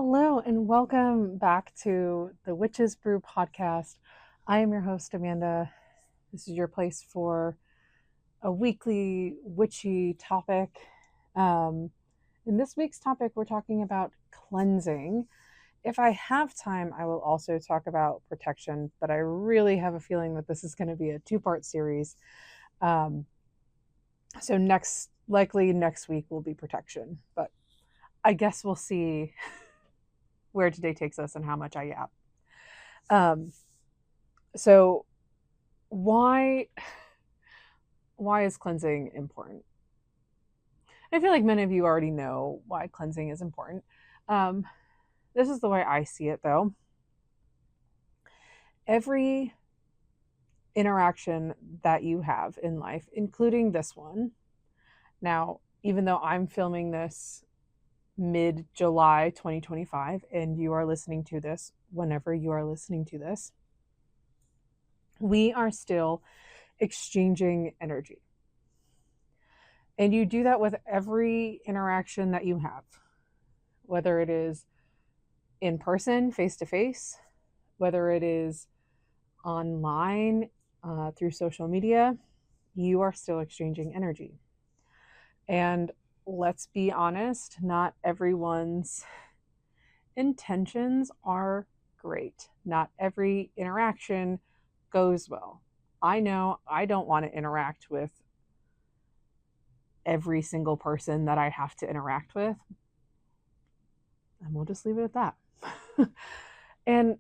Hello, and welcome back to the Witches Brew podcast. I am your host, Amanda. This is your place for a weekly witchy topic. In this week's topic, we're talking about cleansing. If I have time, I will also talk about protection, but I really have a feeling that this is going to be a two-part series. So likely next week will be protection, but I guess we'll see where today takes us and how much I yap. So why is cleansing important? I feel like many of you already know why cleansing is important. This is the way I see it, though. Every interaction that you have in life, including this one. Now, even though I'm filming this mid-July 2025, and you are listening to this whenever you are listening to this, we are still exchanging energy. And you do that with every interaction that you have, whether it is in person, face to face, whether it is online, through social media, you are still exchanging energy. And let's be honest, not everyone's intentions are great. Not every interaction goes well. I know I don't want to interact with every single person that I have to interact with. And we'll just leave it at that. And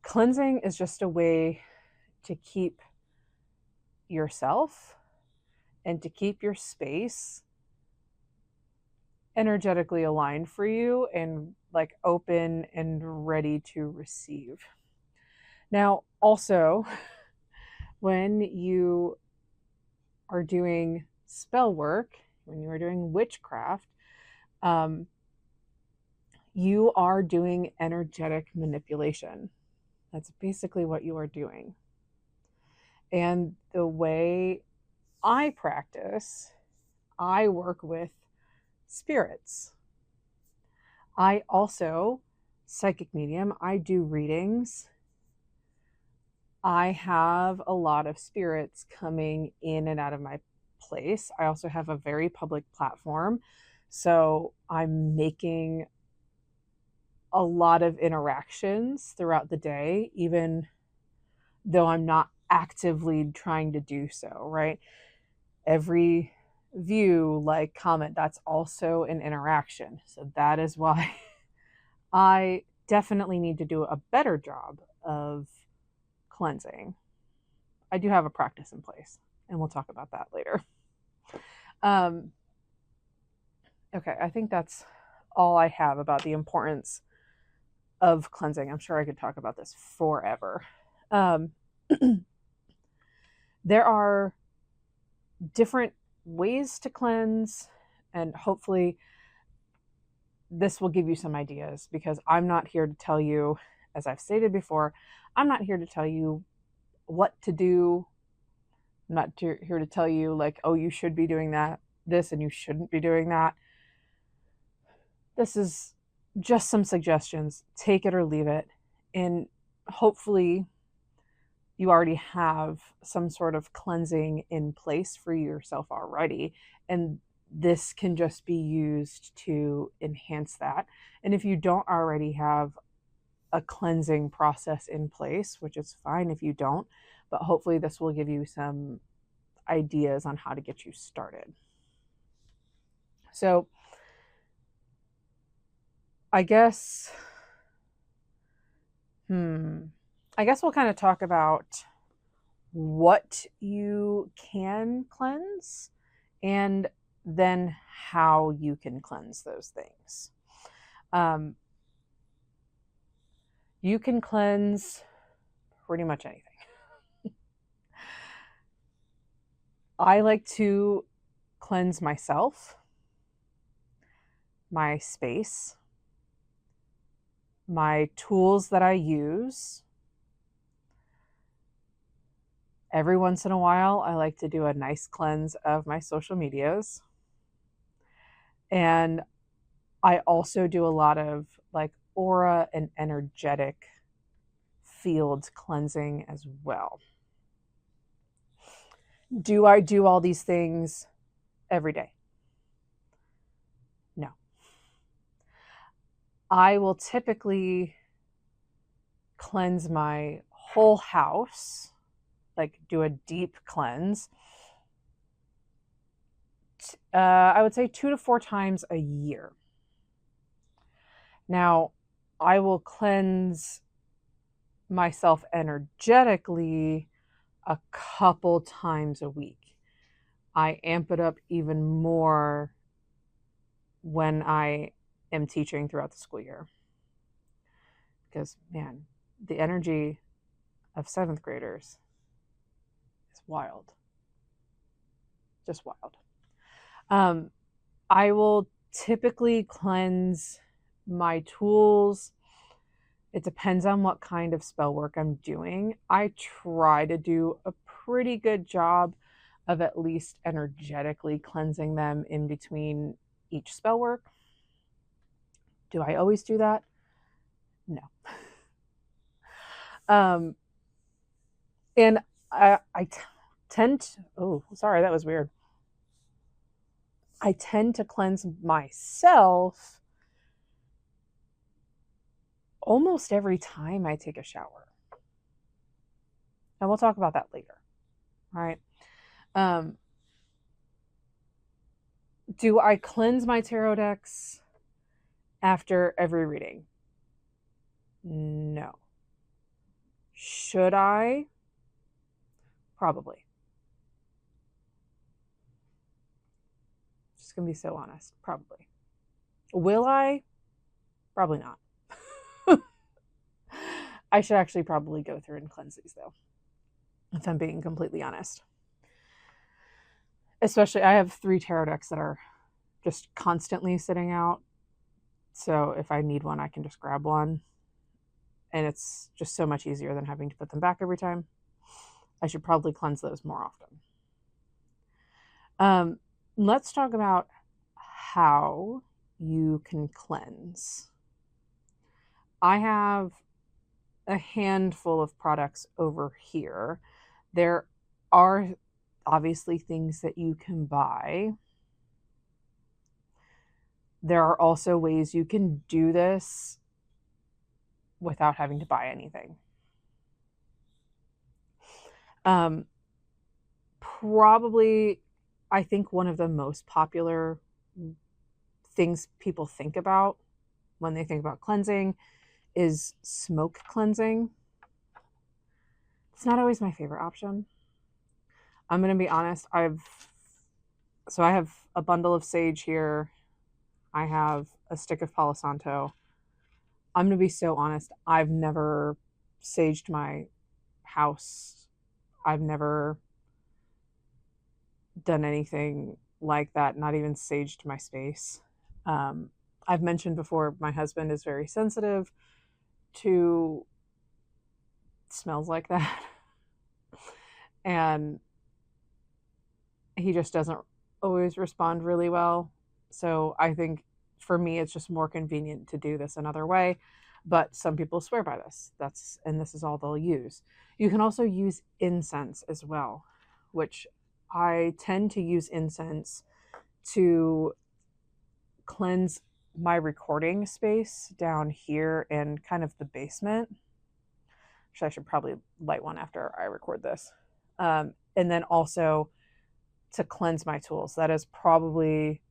cleansing is just a way to keep yourself and to keep your space energetically aligned for you and like open and ready to receive. Now, also, when you are doing spell work, when you are doing witchcraft, you are doing energetic manipulation. That's basically what you are doing. And the way I practice, I work with spirits. I also, psychic medium, I do readings. I have a lot of spirits coming in and out of my place. I also have a very public platform. So I'm making a lot of interactions throughout the day, even though I'm not actively trying to do so, right? Every view, like, comment, that's also an interaction. So that is why I definitely need to do a better job of cleansing. I do have a practice in place, and we'll talk about that later. Okay, I think that's all I have about the importance of cleansing. I'm sure I could talk about this forever. There are different ways to cleanse, and hopefully this will give you some ideas, because I'm not here to tell you, as I've stated before, I'm not here to tell you what to do. I'm not here to tell you like, oh, you should be doing this and you shouldn't be doing that. This is just some suggestions. Take it or leave it. And hopefully you already have some sort of cleansing in place for yourself already. And this can just be used to enhance that. And if you don't already have a cleansing process in place, which is fine if you don't, but hopefully this will give you some ideas on how to get you started. So I guess we'll kind of talk about what you can cleanse and then how you can cleanse those things. You can cleanse pretty much anything. I like to cleanse myself, my space, my tools that I use. Every once in a while, I like to do a nice cleanse of my social medias. And I also do a lot of like aura and energetic field cleansing as well. Do I do all these things every day? No. I will typically cleanse my whole house, like do a deep cleanse. I would say 2 to 4 times a year. Now, I will cleanse myself energetically a couple times a week. I amp it up even more when I am teaching throughout the school year. Because, man, the energy of 7th graders is wild. Just wild. I will typically cleanse my tools. It depends on what kind of spell work I'm doing. I try to do a pretty good job of at least energetically cleansing them in between each spell work. Do I always do that? No. And I tend to, oh, sorry, that was weird. I tend to cleanse myself almost every time I take a shower. And we'll talk about that later. All right. Do I cleanse my tarot decks after every reading? No. Should I? Probably. Just gonna be so honest. Probably. Will I? Probably not. I should actually probably go through and cleanse these though, if I'm being completely honest. Especially, I have 3 tarot decks that are just constantly sitting out. So if I need one, I can just grab one. And it's just so much easier than having to put them back every time. I should probably cleanse those more often. Let's talk about how you can cleanse. I have a handful of products over here. There are obviously things that you can buy. There are also ways you can do this without having to buy anything. Probably, I think one of the most popular things people think about when they think about cleansing is smoke cleansing. It's not always my favorite option. I'm going to be honest. I have a bundle of sage here. I have a stick of Palo Santo. I'm going to be so honest. I've never saged my house. I've never done anything like that, not even saged my space. I've mentioned before, my husband is very sensitive to smells like that. And he just doesn't always respond really well. So I think for me, it's just more convenient to do this another way. But some people swear by this. And this is all they'll use. You can also use incense as well, which I tend to use incense to cleanse my recording space down here in kind of the basement. Which I should probably light one after I record this. And then also to cleanse my tools. That is probably,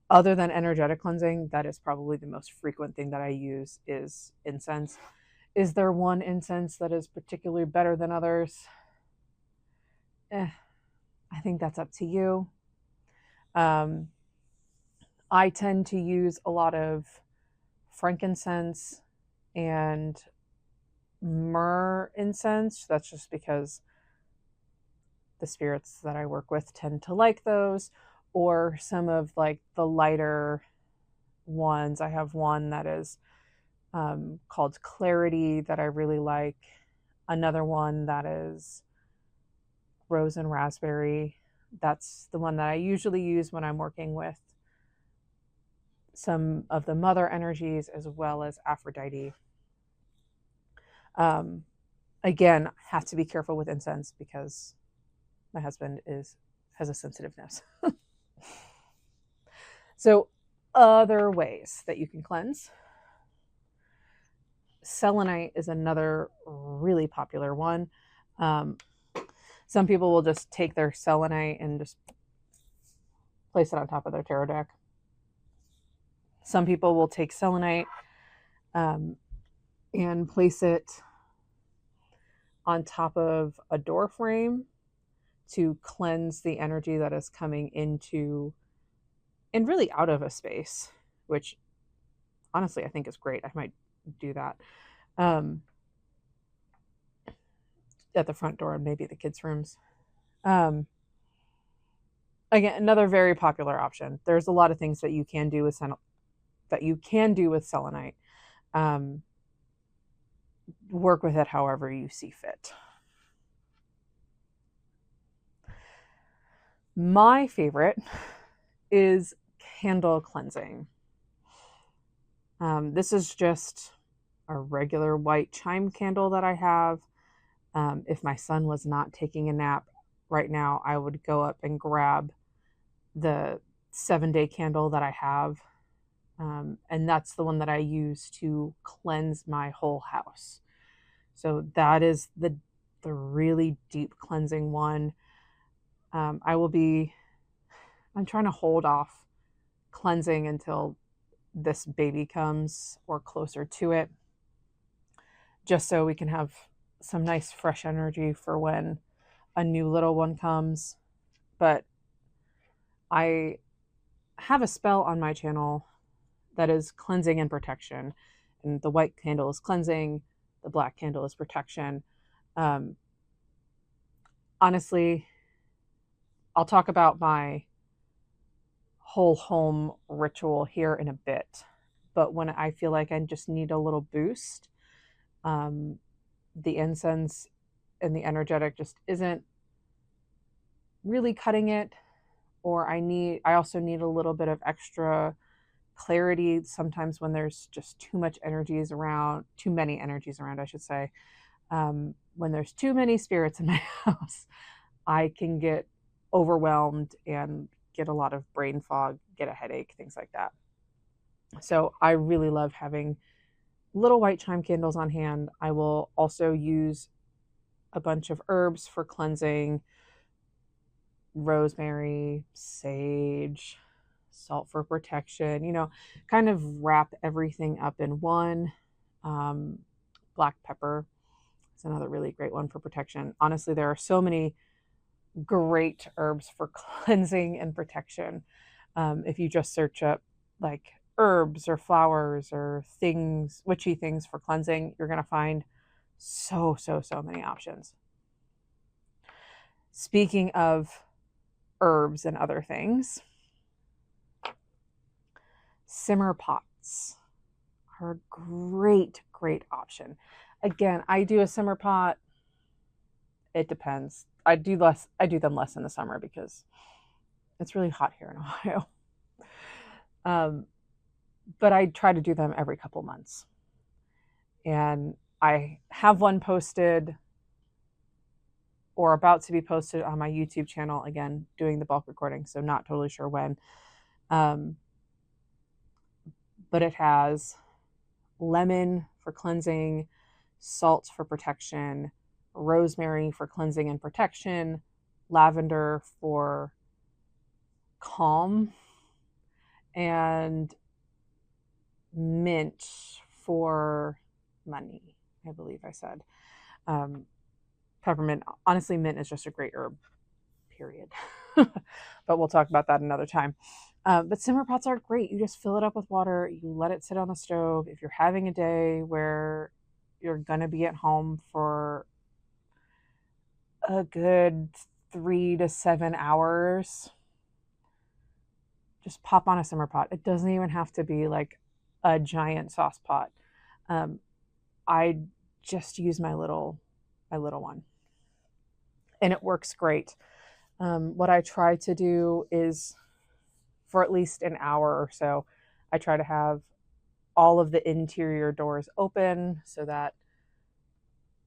other than energetic cleansing, that is probably the most frequent thing that I use is incense. Is there one incense that is particularly better than others? I think that's up to you. I tend to use a lot of frankincense and myrrh incense. That's just because the spirits that I work with tend to like those, or some of like the lighter ones. I have one that is called Clarity that I really like. Another one that is Rose and Raspberry. That's the one that I usually use when I'm working with some of the mother energies as well as Aphrodite. Again, have to be careful with incense because my husband has a sensitiveness. So other ways that you can cleanse. Selenite is another really popular one. Some people will just take their selenite and just place it on top of their tarot deck. Some people will take selenite and place it on top of a door frame to cleanse the energy that is coming into and really out of a space, which honestly I think is great. I might do that at the front door and maybe the kids' rooms. Again, another very popular option. There's a lot of things that you can do with selenite. Work with it however you see fit. My favorite is candle cleansing. This is just a regular white chime candle that I have. If my son was not taking a nap right now, I would go up and grab the 7-day candle that I have. And that's the one that I use to cleanse my whole house. So that is the really deep cleansing one. I'm trying to hold off cleansing until this baby comes or closer to it, just so we can have some nice fresh energy for when a new little one comes. But I have a spell on my channel that is cleansing and protection, and the white candle is cleansing, the black candle is protection. Honestly, I'll talk about my whole home ritual here in a bit, but when I feel like I just need a little boost, the incense and the energetic just isn't really cutting it, or I also need a little bit of extra clarity sometimes when there's just too many energies around, I should say. When there's too many spirits in my house, I can get overwhelmed and get a lot of brain fog, get a headache, things like that. So I really love having little white chime candles on hand. I will also use a bunch of herbs for cleansing: rosemary, sage, salt for protection, kind of wrap everything up in one. Black pepper is another really great one for protection. Honestly, there are so many great herbs for cleansing and protection. If you just search up like herbs or flowers or things, witchy things for cleansing, you're going to find so many options. Speaking of herbs and other things, simmer pots are a great option. Again, I do a simmer pot. It depends. I do them less in the summer because it's really hot here in Ohio. But I try to do them every couple months. And I have one posted or about to be posted on my YouTube channel, again, doing the bulk recording, so not totally sure when. But it has lemon for cleansing, salt for protection, rosemary for cleansing and protection, lavender for calm, and mint for money, I believe I said. Peppermint, honestly, mint is just a great herb, period. But we'll talk about that another time. But simmer pots are great. You just fill it up with water. You let it sit on the stove. If you're having a day where you're going to be at home for a good 3 to 7 hours, just pop on a simmer pot. It doesn't even have to be like a giant sauce pot. I just use my little one, and it works great. What I try to do is, for at least an hour or so, I try to have all of the interior doors open so that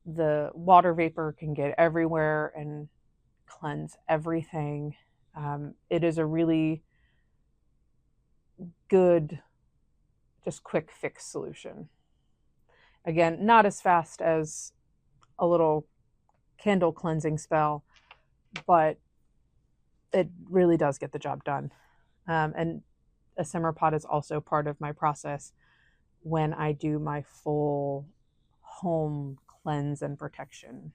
the water vapor can get everywhere and cleanse everything. It is a really good, just quick fix solution. Again, not as fast as a little candle cleansing spell, but it really does get the job done. And a simmer pot is also part of my process when I do my full home cleanse and protection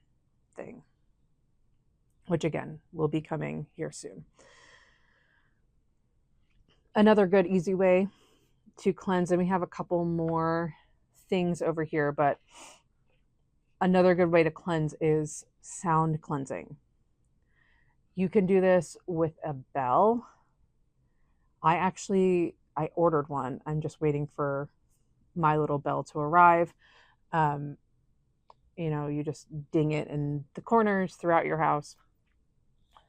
thing, which again will be coming here soon. Another good easy way to cleanse, and we have a couple more things over here, but another good way to cleanse is sound cleansing. You can do this with a bell. I ordered one. I'm just waiting for my little bell to arrive. You just ding it in the corners throughout your house.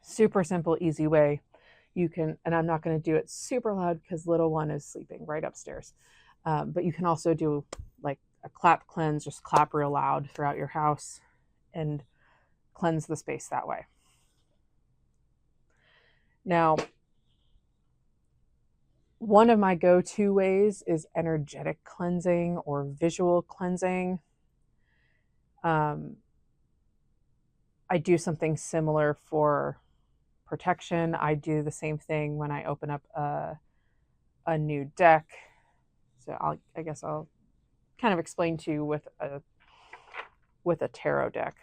Super simple, easy way. You can, and I'm not going to do it super loud because little one is sleeping right upstairs. But you can also do like a clap cleanse, just clap real loud throughout your house and cleanse the space that way. Now, one of my go-to ways is energetic cleansing or visual cleansing. I do something similar for protection. I do the same thing when I open up a new deck. So I guess I'll kind of explain to you with a tarot deck.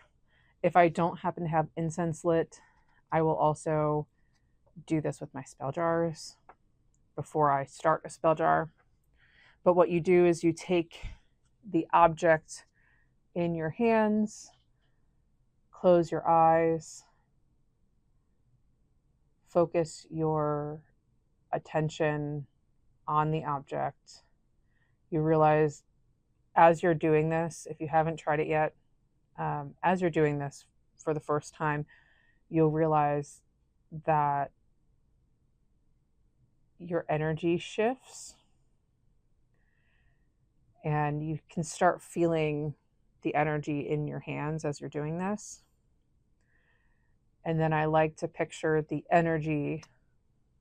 If I don't happen to have incense lit, I will also do this with my spell jars before I start a spell jar. But what you do is you take the object in your hands, close your eyes, focus your attention on the object. You realize as you're doing this, if you haven't tried it yet, as you're doing this for the first time, you'll realize that your energy shifts and you can start feeling the energy in your hands as you're doing this. And then I like to picture the energy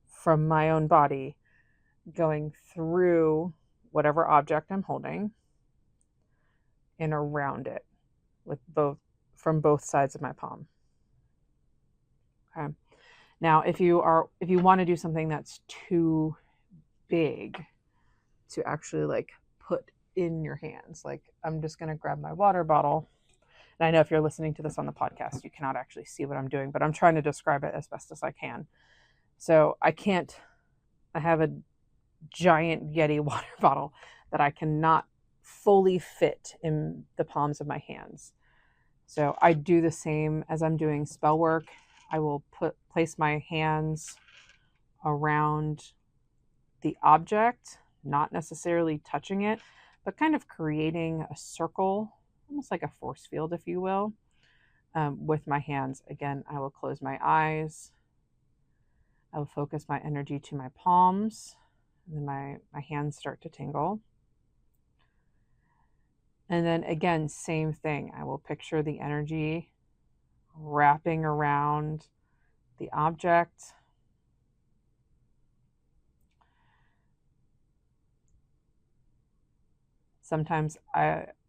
from my own body going through whatever object I'm holding and around it from both sides of my palm. Okay. Now, if you want to do something that's too big to actually like put in your hands, like I'm just going to grab my water bottle. And I know if you're listening to this on the podcast, you cannot actually see what I'm doing, but I'm trying to describe it as best as I can. So I have a giant Yeti water bottle that I cannot fully fit in the palms of my hands. So I do the same as I'm doing spell work. I will place my hands around the object, not necessarily touching it, but kind of creating a circle, almost like a force field, if you will, with my hands. Again, I will close my eyes. I will focus my energy to my palms, and then my hands start to tingle. And then again, same thing. I will picture the energy wrapping around the object. Sometimes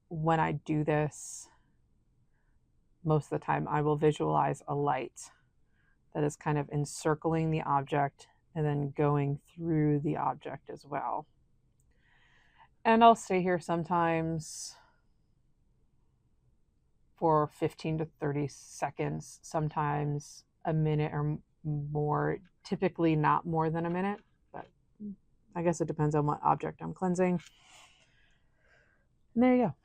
when I do this, most of the time I will visualize a light that is kind of encircling the object and then going through the object as well. And I'll stay here sometimes for 15 to 30 seconds, sometimes a minute or more, typically not more than a minute, but I guess it depends on what object I'm cleansing. And there you go.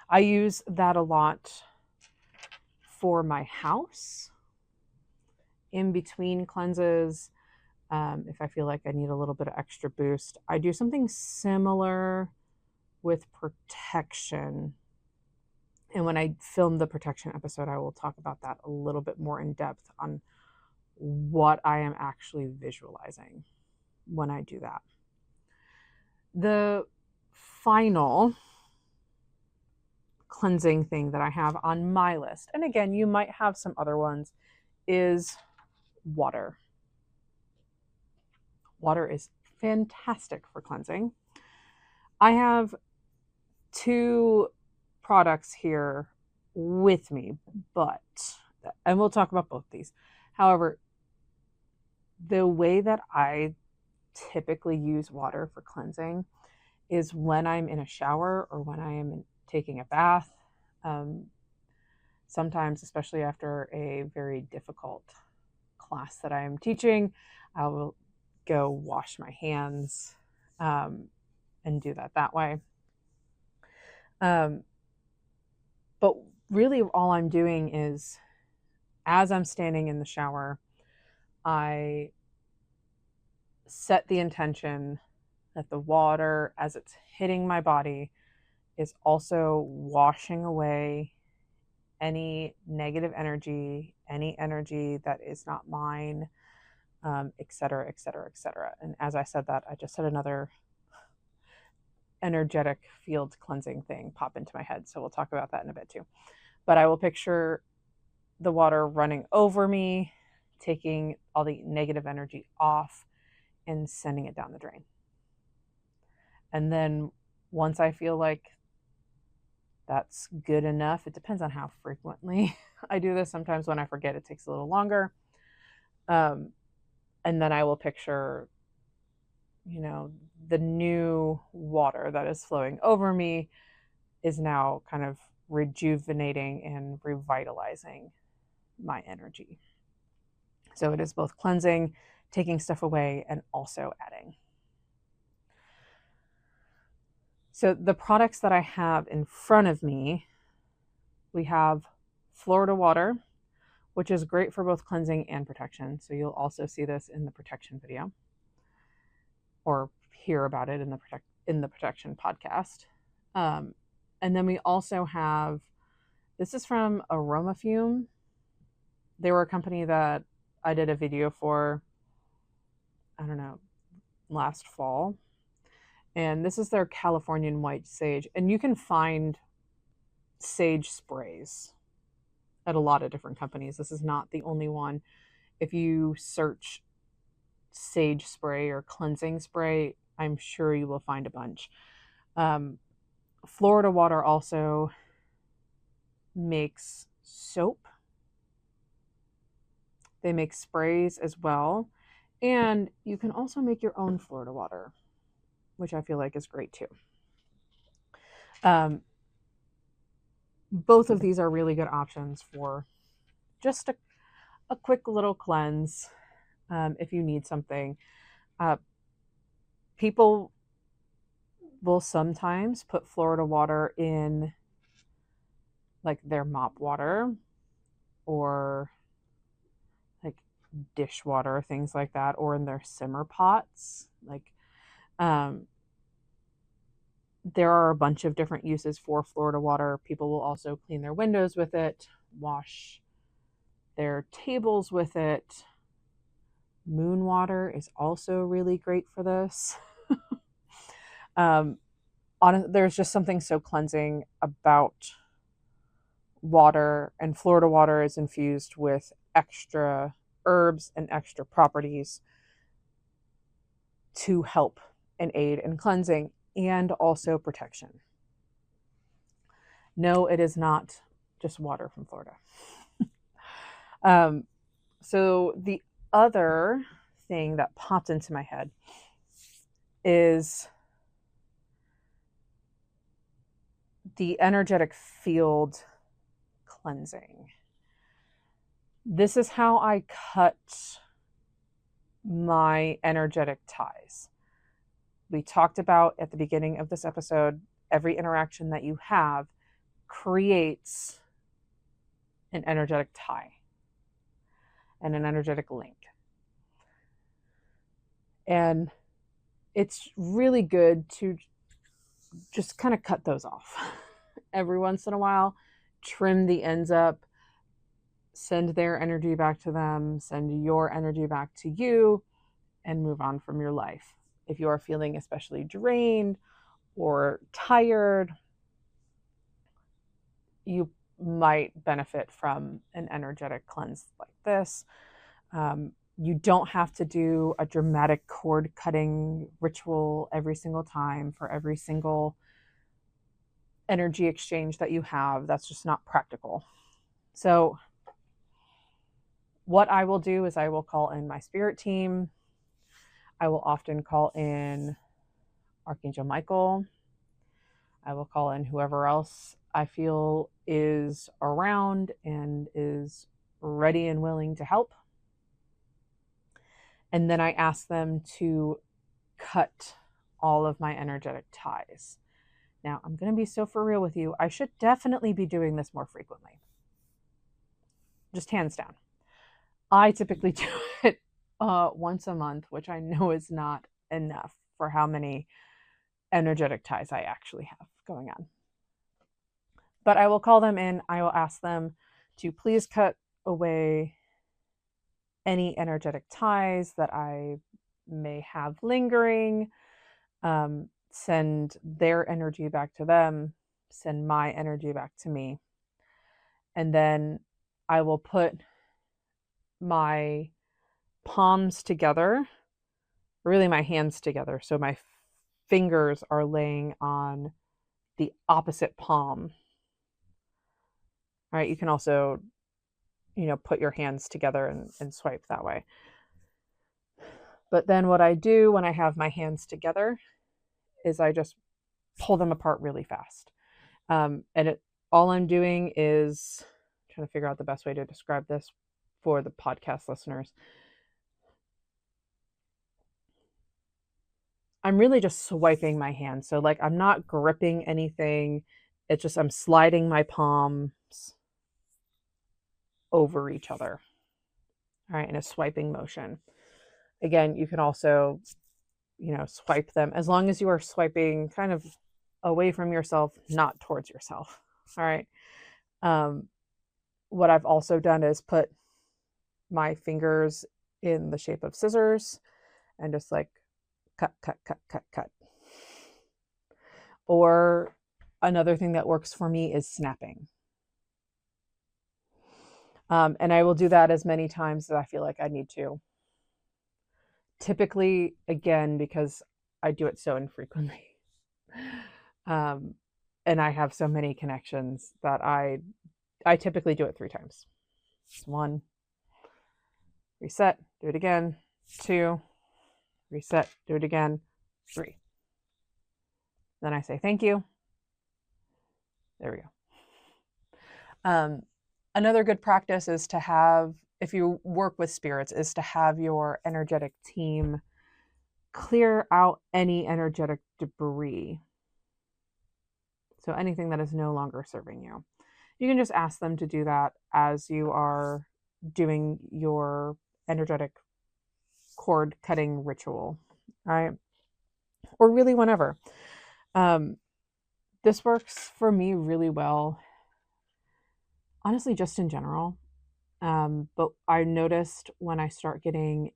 I use that a lot for my house in between cleanses. If I feel like I need a little bit of extra boost, I do something similar with protection. And when I film the protection episode, I will talk about that a little bit more in depth on what I am actually visualizing when I do that. The final cleansing thing that I have on my list, and again, you might have some other ones, is water. Water is fantastic for cleansing. I have 2 products here with me, and we'll talk about both these. However, the way that I typically use water for cleansing is when I'm in a shower or when I am taking a bath. Sometimes, especially after a very difficult class that I am teaching, I will go wash my hands and do that way. But really all I'm doing is, as I'm standing in the shower, I set the intention that the water, as it's hitting my body, is also washing away any negative energy, any energy that is not mine, et cetera, et cetera, et cetera. And as I said that, I just had another energetic field cleansing thing pop into my head. So we'll talk about that in a bit too. But I will picture the water running over me, taking all the negative energy off and sending it down the drain. And then once I feel like that's good enough, it depends on how frequently I do this. Sometimes when I forget, it takes a little longer. And then I will picture, the new water that is flowing over me is now kind of rejuvenating and revitalizing my energy. So it is both cleansing, taking stuff away, and also adding. So the products that I have in front of me, we have Florida Water, which is great for both cleansing and protection. So you'll also see this in the protection video, or hear about it in the protection podcast. And then we also have, this is from Aromafume. They were a company that I did a video for, last fall. And this is their Californian White Sage. And you can find sage sprays at a lot of different companies. This is not the only one. If you search sage spray or cleansing spray, I'm sure you will find a bunch. Florida Water also makes soap. They make sprays as well. And you can also make your own Florida Water, which I feel like is great too. Both of these are really good options for just a quick little cleanse if you need something. People will sometimes put Florida Water in like their mop water or like dishwater, things like that, or in their simmer pots. There are a bunch of different uses for Florida Water. People will also clean their windows with it, wash their tables with it. Moon water is also really great for this. There's just something so cleansing about water, and Florida Water is infused with extra herbs and extra properties to help and aid in cleansing and also protection. No, it is not just water from Florida. So the other thing that popped into my head is the energetic field cleansing. This is how I cut my energetic ties. We talked about at the beginning of this episode, every interaction that you have creates an energetic tie and an energetic link. And it's really good to just kind of cut those off every once in a while, trim the ends up, send their energy back to them, send your energy back to you, and move on from your life. If you are feeling especially drained or tired, you might benefit from an energetic cleanse like this. You don't have to do a dramatic cord cutting ritual every single time for every single energy exchange that you have. That's just not practical. So, what I will do is I will call in my spirit team. I will often call in Archangel Michael. I will call in whoever else I feel is around and is ready and willing to help. And then I ask them to cut all of my energetic ties. Now, I'm going to be so for real with you. I should definitely be doing this more frequently. Just hands down. I typically do it once a month, which I know is not enough for how many energetic ties I actually have going on. But I will call them in. I will ask them to please cut away any energetic ties that I may have lingering, send their energy back to them, send my energy back to me. And then I will put my palms together, really my hands together. So my fingers are laying on the opposite palm. All right, you can also, put your hands together and swipe that way. But then what I do when I have my hands together is I just pull them apart really fast. All I'm doing is trying to figure out the best way to describe this for the podcast listeners. I'm really just swiping my hand. So like I'm not gripping anything. It's just I'm sliding my palms over each other. All right, in a swiping motion. Again, you can also, swipe them as long as you are swiping kind of away from yourself, not towards yourself. All right. What I've also done is put my fingers in the shape of scissors and just like cut, cut, cut, cut, cut. Or another thing that works for me is snapping. And I will do that as many times as I feel like I need to. Typically, again, because I do it so infrequently. And I have so many connections that I typically do it 3 times. 1, reset, do it again. 2, reset, do it again. 3. Then I say thank you. There we go. Another good practice is to have, if you work with spirits, is to have your energetic team clear out any energetic debris. So anything that is no longer serving you. You can just ask them to do that as you are doing your energetic cord cutting ritual, right? Or really whenever. This works for me really well, honestly, just in general. But I noticed when I start getting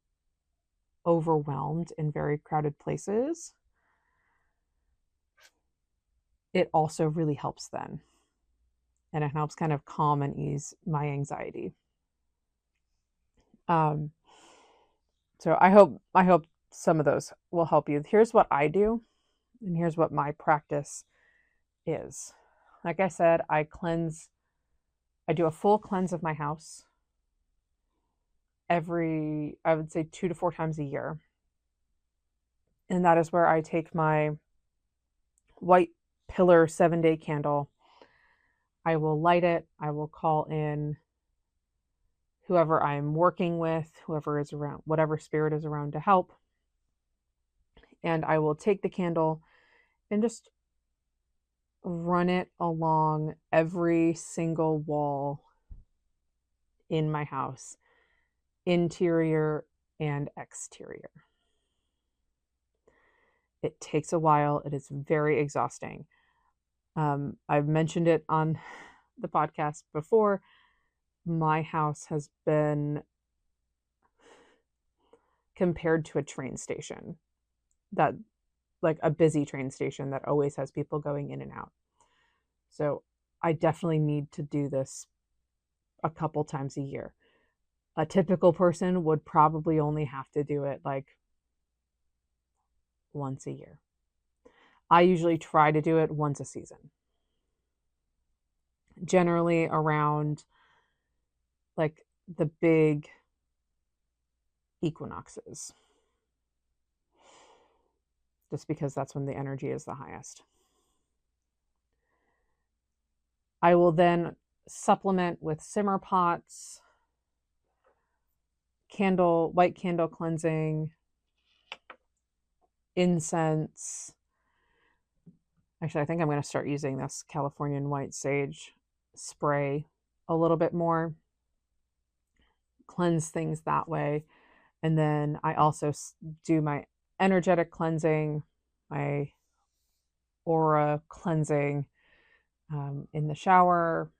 overwhelmed in very crowded places, it also really helps then. And it helps kind of calm and ease my anxiety. So I hope some of those will help you. Here's what I do, and here's what my practice is. Like I said, I do a full cleanse of my house I would say 2 to 4 times a year. And that is where I take my white pillar 7-day candle. I will light it. I will call in whoever I'm working with, whoever is around, whatever spirit is around to help. And I will take the candle and just run it along every single wall in my house, interior and exterior. It takes a while. It is very exhausting. I've mentioned it on the podcast before. my house has been compared to a train station, that like a busy train station that always has people going in and out. So I definitely need to do this a couple times a year. A typical person would probably only have to do it like once a year. I usually try to do it once a season, generally around like the big equinoxes, just because that's when the energy is the highest. I will then supplement with simmer pots, white candle cleansing, incense. Actually, I think I'm going to start using this Californian white sage spray a little bit more, cleanse things that way. And then I also do my energetic cleansing, my aura cleansing in the shower.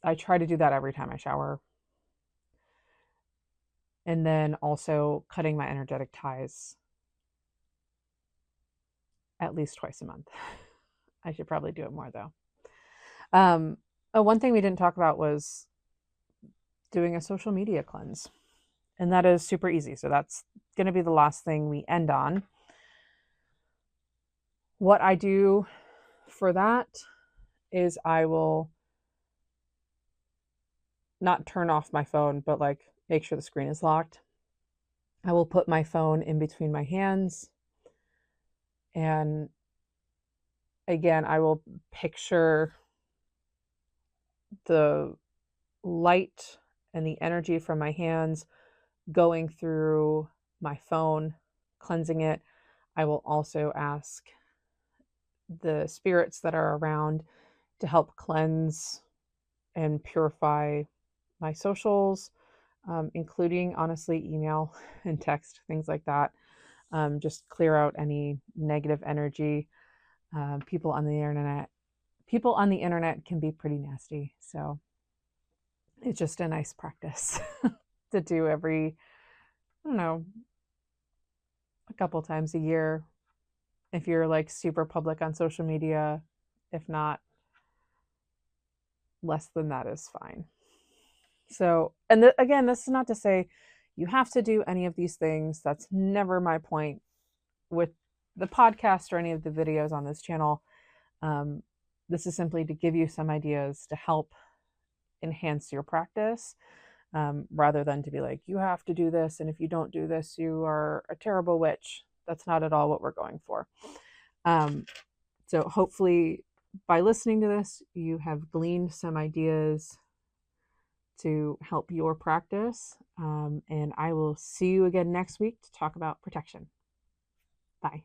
I try to do that every time I shower. And then also cutting my energetic ties at least twice a month. I should probably do it more though. One thing we didn't talk about was doing a social media cleanse. And that is super easy. So that's going to be the last thing we end on. What I do for that is I will not turn off my phone, but like make sure the screen is locked. I will put my phone in between my hands. And again, I will picture the light and the energy from my hands going through my phone, cleansing it. I will also ask the spirits that are around to help cleanse and purify my socials, including honestly email and text, things like that. Just clear out any negative energy. People on the internet can be pretty nasty, so it's just a nice practice to do every, I don't know, a couple times a year. If you're like super public on social media, if not, less than that is fine. So, and again, this is not to say you have to do any of these things. That's never my point with the podcast or any of the videos on this channel. This is simply to give you some ideas to help enhance your practice, rather than to be like, you have to do this, and if you don't do this, you are a terrible witch. That's not at all what we're going for. So hopefully by listening to this, you have gleaned some ideas to help your practice. And I will see you again next week to talk about protection. Bye.